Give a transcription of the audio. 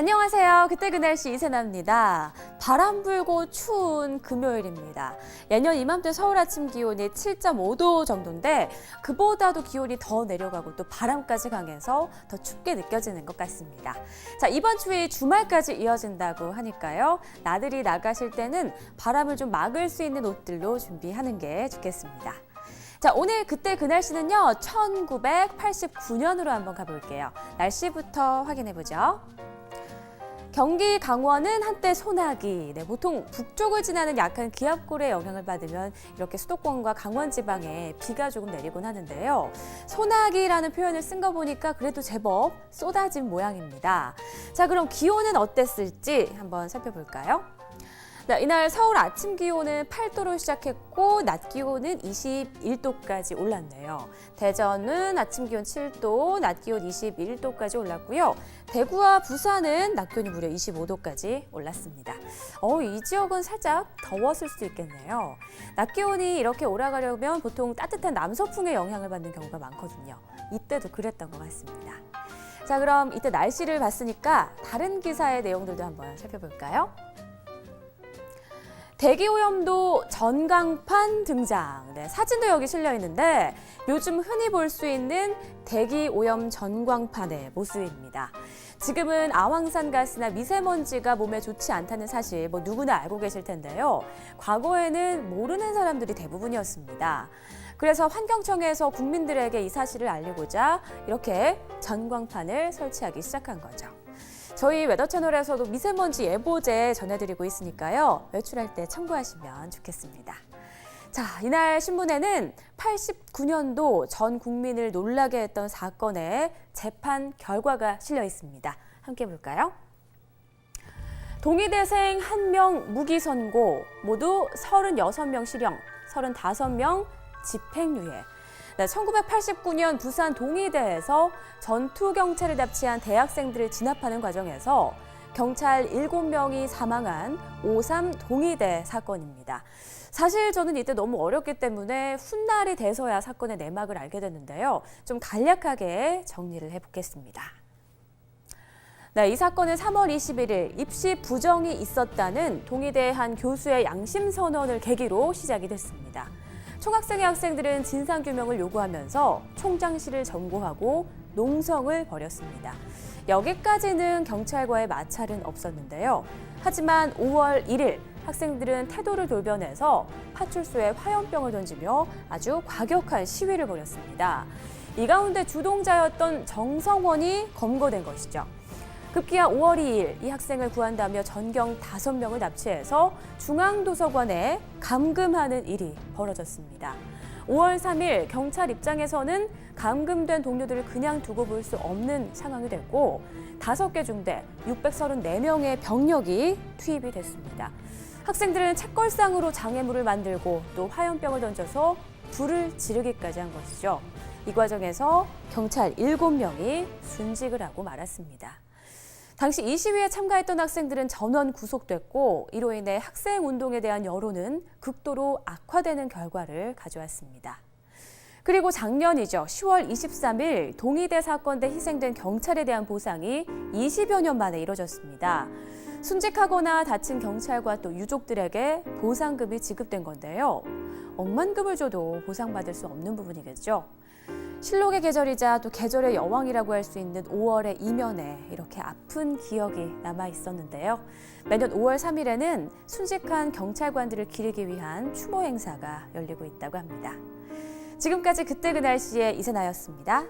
안녕하세요. 그때 그 날씨 이세나입니다. 바람 불고 추운 금요일입니다. 예년 이맘때 서울 아침 기온이 7.5도 정도인데 그보다도 기온이 더 내려가고 또 바람까지 강해서 더 춥게 느껴지는 것 같습니다. 자, 이번 추위 주말까지 이어진다고 하니까요. 나들이 나가실 때는 바람을 좀 막을 수 있는 옷들로 준비하는 게 좋겠습니다. 자, 오늘 그때 그 날씨는요. 1989년으로 한번 가볼게요. 날씨부터 확인해보죠. 경기 강원은 한때 소나기, 보통 북쪽을 지나는 약한 기압골의 영향을 받으면 이렇게 수도권과 강원 지방에 비가 조금 내리곤 하는데요. 소나기라는 표현을 쓴 거 보니까 그래도 제법 쏟아진 모양입니다. 자, 그럼 기온은 어땠을지 한번 살펴볼까요? 네, 이날 서울 아침 기온은 8도로 시작했고 낮 기온은 21도까지 올랐네요. 대전은 아침 기온 7도, 낮 기온 21도까지 올랐고요. 대구와 부산은 낮 기온이 무려 25도까지 올랐습니다. 이 지역은 살짝 더웠을 수도 있겠네요. 낮 기온이 이렇게 올라가려면 보통 따뜻한 남서풍의 영향을 받는 경우가 많거든요. 이때도 그랬던 것 같습니다. 자, 그럼 이때 날씨를 봤으니까 다른 기사의 내용들도 한번 살펴볼까요? 대기오염도 전광판 등장. 사진도 여기 실려 있는데 요즘 흔히 볼 수 있는 대기오염 전광판의 모습입니다. 지금은 아황산가스나 미세먼지가 몸에 좋지 않다는 사실 누구나 알고 계실 텐데요. 과거에는 모르는 사람들이 대부분이었습니다. 그래서 환경청에서 국민들에게 이 사실을 알리고자 이렇게 전광판을 설치하기 시작한 거죠. 저희 웨더 채널에서도 미세먼지 예보제 전해드리고 있으니까요. 외출할 때 참고하시면 좋겠습니다. 자, 이날 신문에는 89년도 전 국민을 놀라게 했던 사건의 재판 결과가 실려 있습니다. 함께 볼까요? 동의대생 1명 무기 선고, 모두 36명 실형, 35명 집행유예. 1989년 부산 동의대에서 전투경찰을 납치한 대학생들을 진압하는 과정에서 경찰 7명이 사망한 5.3 동의대 사건입니다. 사실 저는 이때 너무 어렸기 때문에 훗날이 돼서야 사건의 내막을 알게 됐는데요. 좀 간략하게 정리를 해보겠습니다. 네, 이 사건은 3월 21일 입시 부정이 있었다는 동의대 한 교수의 양심 선언을 계기로 시작이 됐습니다. 총학생회 학생들은 진상규명을 요구하면서 총장실을 점거하고 농성을 벌였습니다. 여기까지는 경찰과의 마찰은 없었는데요. 하지만 5월 1일 학생들은 태도를 돌변해서 파출소에 화염병을 던지며 아주 과격한 시위를 벌였습니다. 이 가운데 주동자였던 정성원이 검거된 것이죠. 급기야 5월 2일 이 학생을 구한다며 전경 5명을 납치해서 중앙도서관에 감금하는 일이 벌어졌습니다. 5월 3일 경찰 입장에서는 감금된 동료들을 그냥 두고 볼 수 없는 상황이 됐고 5개 중대 634명의 병력이 투입이 됐습니다. 학생들은 책걸상으로 장애물을 만들고 또 화염병을 던져서 불을 지르기까지 한 것이죠. 이 과정에서 경찰 7명이 순직을 하고 말았습니다. 당시 이 시위에 참가했던 학생들은 전원 구속됐고 이로 인해 학생 운동에 대한 여론은 극도로 악화되는 결과를 가져왔습니다. 그리고 작년이죠. 10월 23일 동의대 사건 때 희생된 경찰에 대한 보상이 20여 년 만에 이뤄졌습니다. 순직하거나 다친 경찰과 또 유족들에게 보상금이 지급된 건데요. 억만금을 줘도 보상받을 수 없는 부분이겠죠. 실록의 계절이자 또 계절의 여왕이라고 할 수 있는 5월의 이면에 이렇게 아픈 기억이 남아 있었는데요. 매년 5월 3일에는 순직한 경찰관들을 기리기 위한 추모 행사가 열리고 있다고 합니다. 지금까지 그때 그 날씨의 이세나였습니다.